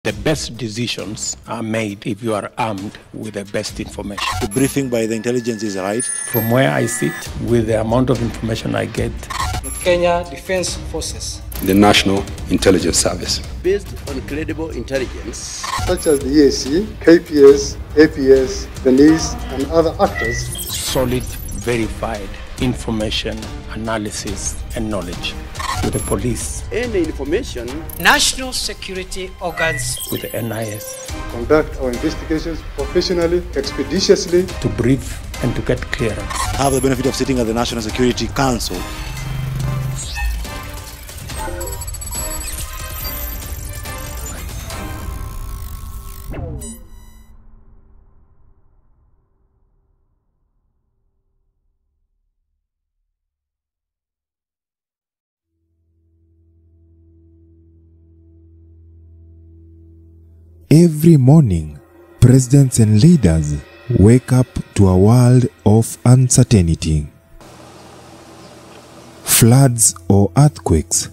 The best decisions are made if you are armed with the best information. The briefing by the intelligence is right. From where I sit, with the amount of information I get, the Kenya Defense Forces, the National Intelligence Service, based on credible intelligence, such as the EAC, KPS, APS, the NIS, and other actors, solid, verified information, analysis, and knowledge. With the police, any information, national security organs, with the NIS, conduct our investigations professionally, expeditiously, to brief and to get clearance. Have the benefit of sitting at the National Security Council. Every morning, presidents and leaders wake up to a world of uncertainty. Floods or earthquakes,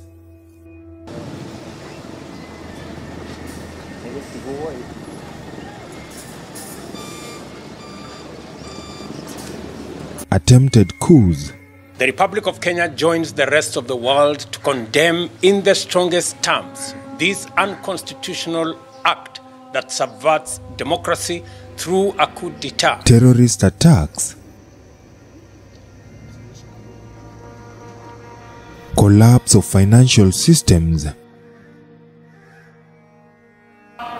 attempted coups. The Republic of Kenya joins the rest of the world to condemn in the strongest terms this unconstitutional act that subverts democracy through a coup d'etat. Terrorist attacks, collapse of financial systems,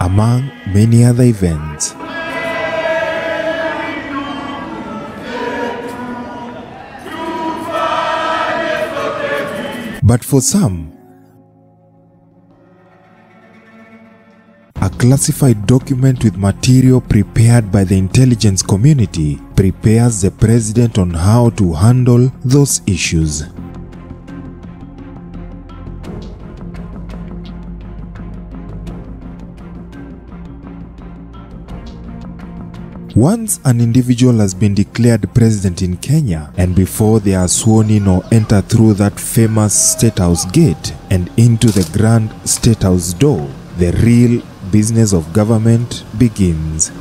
among many other events. But for some, a classified document with material prepared by the intelligence community prepares the president on how to handle those issues. Once an individual has been declared president in Kenya, and before they are sworn in or enter through that famous State House gate and into the grand State House door, the real business of government begins.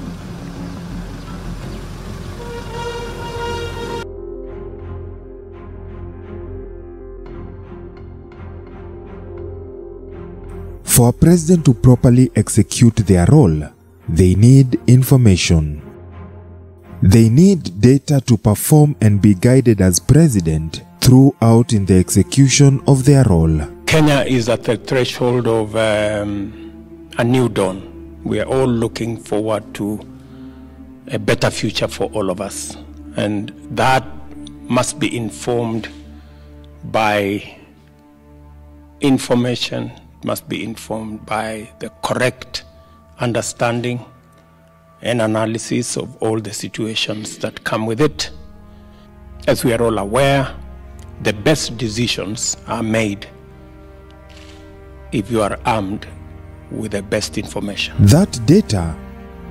For a president to properly execute their role, they need information. They need data to perform and be guided as president throughout in the execution of their role. Kenya is at the threshold of a new dawn. We are all looking forward to a better future for all of us. And that must be informed by information, must be informed by the correct understanding and analysis of all the situations that come with it. As we are all aware, the best decisions are made if you are armed with the best information. That data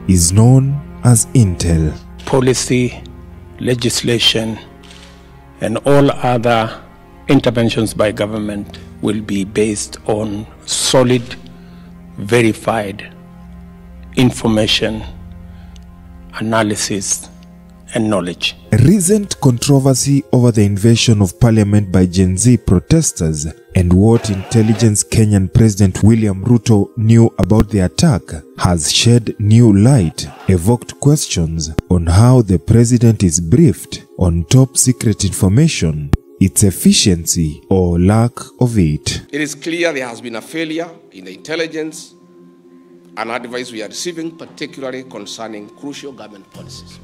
is known as intel. Policy, legislation, and all other interventions by government will be based on solid, verified information, analysis, and knowledge. A recent controversy over the invasion of parliament by Gen Z protesters and what intelligence Kenyan President William Ruto knew about the attack has shed new light, evoked questions on how the president is briefed on top secret information, its efficiency or lack of it. It is clear there has been a failure in the intelligence and advice we are receiving, particularly concerning crucial government policies.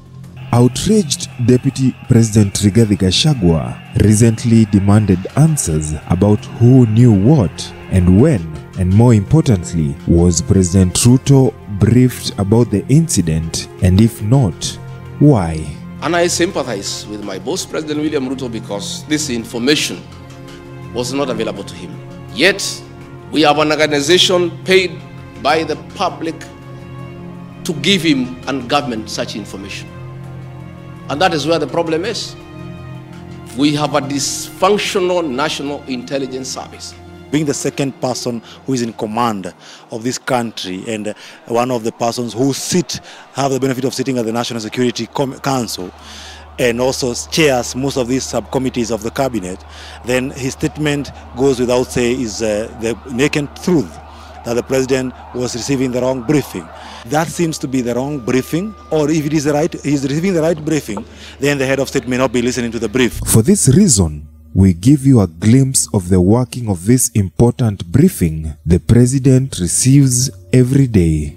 Outraged Deputy President Rigathi Gachagua recently demanded answers about who knew what and when, and more importantly, was President Ruto briefed about the incident, and if not, why? And I sympathize with my boss, President William Ruto, because this information was not available to him. Yet, we have an organization paid by the public to give him and government such information. And that is where the problem is. We have a dysfunctional National Intelligence Service being the second person who is in command of this country and one of the persons who have the benefit of sitting at the National Security Council and also chairs most of these subcommittees of the cabinet, then his statement goes without say is the naked truth that the president was receiving the wrong briefing. That seems to be the wrong briefing, or if it is he's receiving the right briefing, then the head of state may not be listening to the brief. For this reason, we give you a glimpse of the working of this important briefing the president receives every day.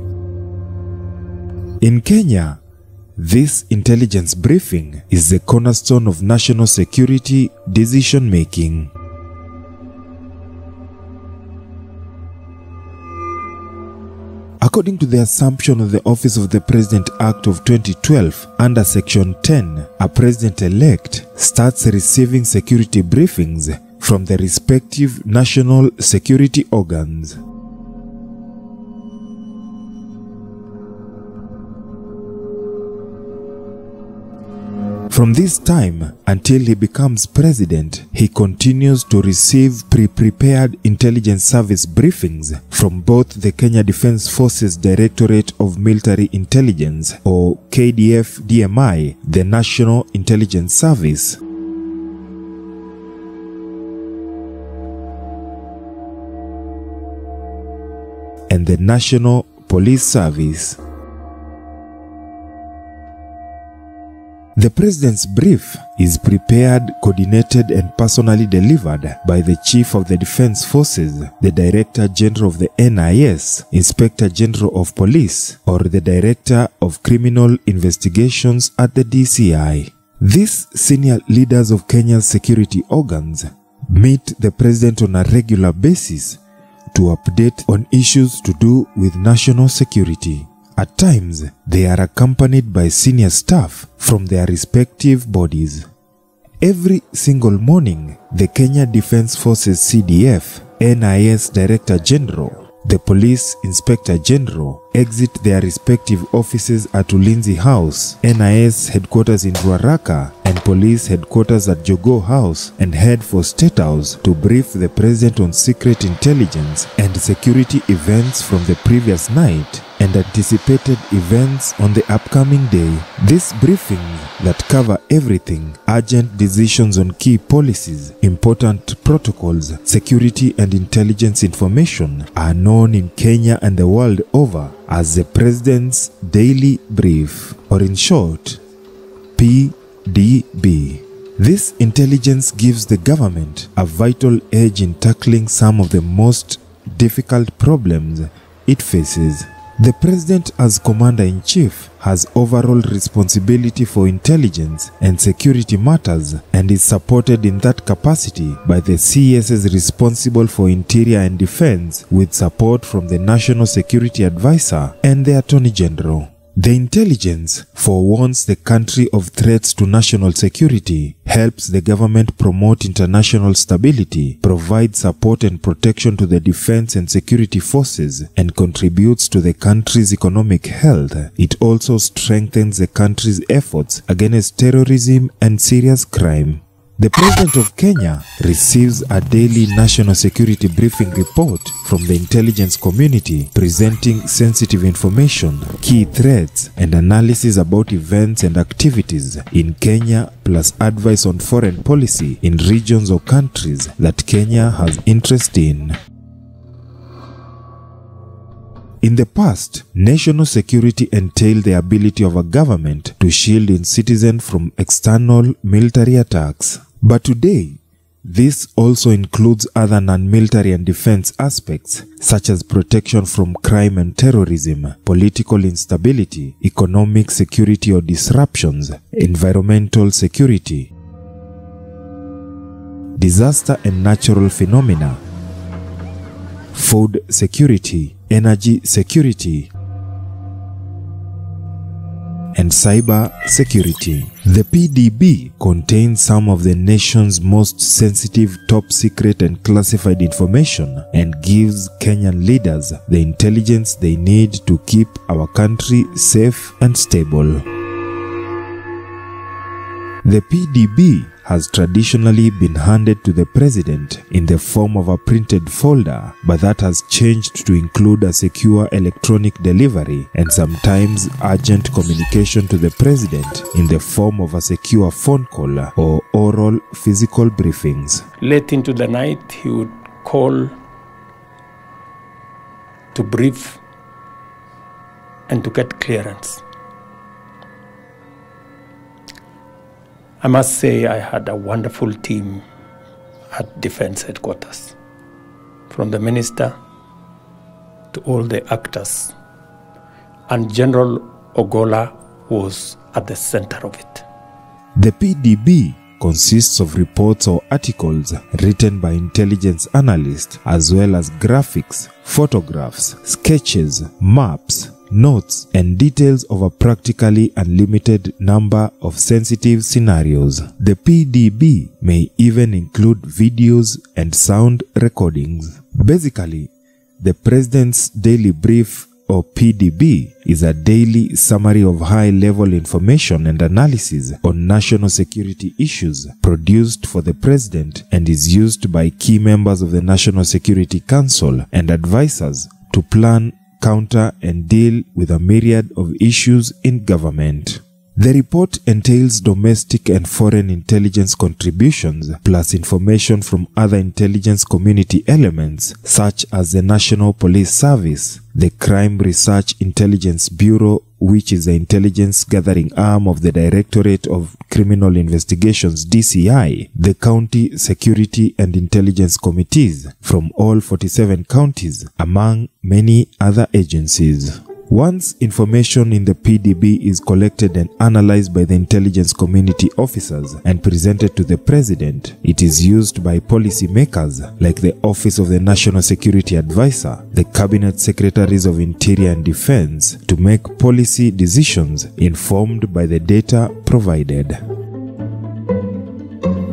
In Kenya, this intelligence briefing is the cornerstone of national security decision-making. According to the assumption of the Office of the President Act of 2012, under Section 10, a president-elect starts receiving security briefings from the respective national security organs. From this time until he becomes president, he continues to receive pre-prepared intelligence service briefings from both the Kenya Defence Forces Directorate of Military Intelligence, or KDF-DMI, the National Intelligence Service, and the National Police Service. The President's brief is prepared, coordinated and personally delivered by the Chief of the Defense Forces, the Director General of the NIS, Inspector General of Police, or the Director of Criminal Investigations at the DCI. These senior leaders of Kenya's security organs meet the President on a regular basis to update on issues to do with national security. At times, they are accompanied by senior staff from their respective bodies. Every single morning, the Kenya Defence Forces CDF, NIS Director General, the Police Inspector General exit their respective offices at Ulinzi House, NIS headquarters in Ruaraka, and Police headquarters at Jogoo House, and head for State House to brief the President on secret intelligence and security events from the previous night and anticipated events on the upcoming day. These briefings that cover everything, urgent decisions on key policies, important protocols, security and intelligence information, are known in Kenya and the world over as the President's Daily Brief, or in short, PDB. This intelligence gives the government a vital edge in tackling some of the most difficult problems it faces. The President, as Commander-in-Chief, has overall responsibility for intelligence and security matters and is supported in that capacity by the CSs responsible for Interior and Defense, with support from the National Security Advisor and the Attorney General. The intelligence forewarns the country of threats to national security, helps the government promote international stability, provides support and protection to the defense and security forces, and contributes to the country's economic health. It also strengthens the country's efforts against terrorism and serious crime. The President of Kenya receives a daily national security briefing report from the intelligence community presenting sensitive information, key threats, and analysis about events and activities in Kenya, plus advice on foreign policy in regions or countries that Kenya has interest in. In the past, national security entailed the ability of a government to shield its citizens from external military attacks. But today, this also includes other non-military and defense aspects, such as protection from crime and terrorism, political instability, economic security or disruptions, environmental security, disaster and natural phenomena, food security, energy security, and cyber security. The PDB contains some of the nation's most sensitive, top secret and classified information and gives Kenyan leaders the intelligence they need to keep our country safe and stable. The PDB has traditionally been handed to the president in the form of a printed folder, but that has changed to include a secure electronic delivery and sometimes urgent communication to the president in the form of a secure phone call or oral physical briefings. Late into the night, he would call to brief and to get clearance. I must say I had a wonderful team at Defense Headquarters, from the minister to all the actors, and General Ogola was at the center of it. The PDB consists of reports or articles written by intelligence analysts, as well as graphics, photographs, sketches, maps, notes, and details of a practically unlimited number of sensitive scenarios. The PDB may even include videos and sound recordings. Basically, the President's Daily Brief, or PDB, is a daily summary of high-level information and analysis on national security issues produced for the President and is used by key members of the National Security Council and advisors to plan, counter, and deal with a myriad of issues in government. The report entails domestic and foreign intelligence contributions, plus information from other intelligence community elements such as the National Police Service, the Crime Research Intelligence Bureau, which is the intelligence gathering arm of the Directorate of Criminal Investigations (DCI), the County Security and Intelligence Committees from all 47 counties, among many other agencies. Once information in the PDB is collected and analyzed by the intelligence community officers and presented to the President, it is used by policy makers like the Office of the National Security Advisor, the Cabinet Secretaries of Interior and Defense, to make policy decisions informed by the data provided.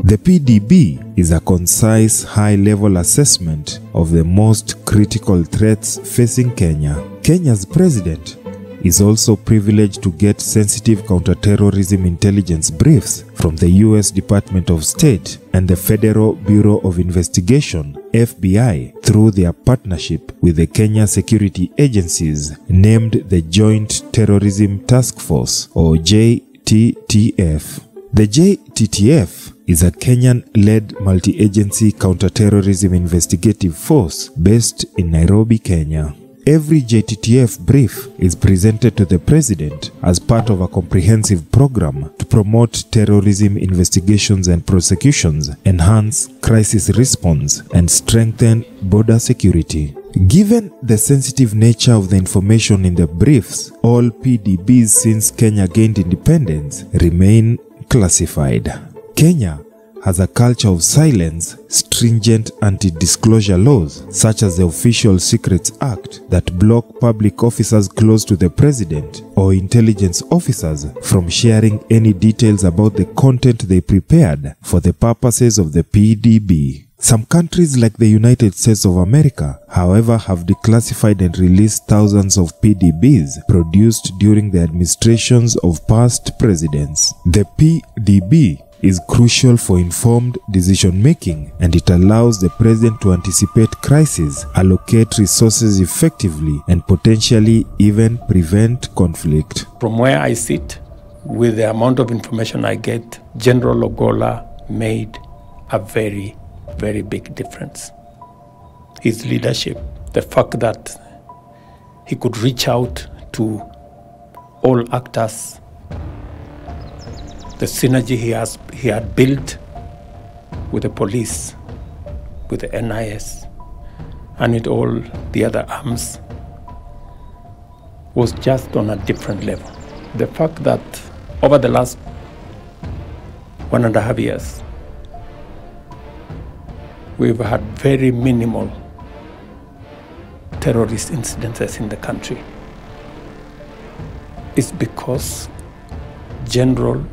The PDB is a concise, high-level assessment of the most critical threats facing Kenya. Kenya's president is also privileged to get sensitive counterterrorism intelligence briefs from the U.S. Department of State and the Federal Bureau of Investigation, FBI, through their partnership with the Kenya security agencies named the Joint Terrorism Task Force, or JTTF. The JTTF is a Kenyan-led multi-agency counterterrorism investigative force based in Nairobi, Kenya. Every JTTF brief is presented to the President as part of a comprehensive program to promote terrorism investigations and prosecutions, enhance crisis response, and strengthen border security. Given the sensitive nature of the information in the briefs, all PDBs since Kenya gained independence remain classified. Kenya has a culture of silence, stringent anti-disclosure laws, such as the Official Secrets Act, that block public officers close to the President or intelligence officers from sharing any details about the content they prepared for the purposes of the PDB. Some countries like the United States of America, however, have declassified and released thousands of PDBs produced during the administrations of past presidents. The PDB is crucial for informed decision-making, and it allows the President to anticipate crises, allocate resources effectively, and potentially even prevent conflict. From where I sit, with the amount of information I get, General Ogola made a very, very big difference. His leadership, the fact that he could reach out to all actors, the synergy he had built with the police, with the NIS, and with all the other arms was just on a different level. The fact that over the last 1.5 years, we've had very minimal terrorist incidences in the country is because General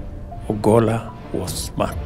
Ogola was smart.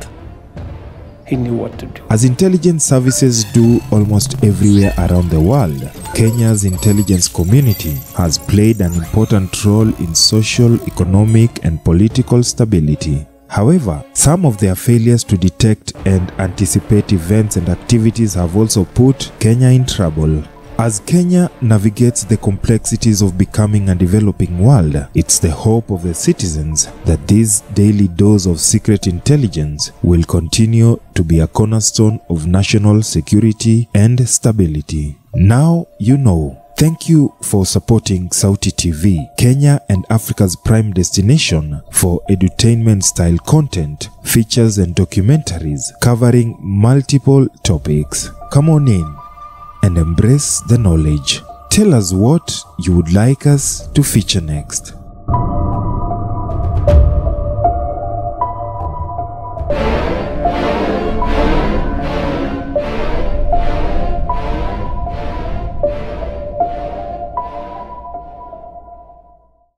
He knew what to do. As intelligence services do almost everywhere around the world, Kenya's intelligence community has played an important role in social, economic, and political stability. However, some of their failures to detect and anticipate events and activities have also put Kenya in trouble. As Kenya navigates the complexities of becoming a developing world, it's the hope of the citizens that this daily dose of secret intelligence will continue to be a cornerstone of national security and stability. Now you know. Thank you for supporting Sauti TV, Kenya and Africa's prime destination for edutainment-style content, features and documentaries covering multiple topics. Come on in and embrace the knowledge. Tell us what you would like us to feature next.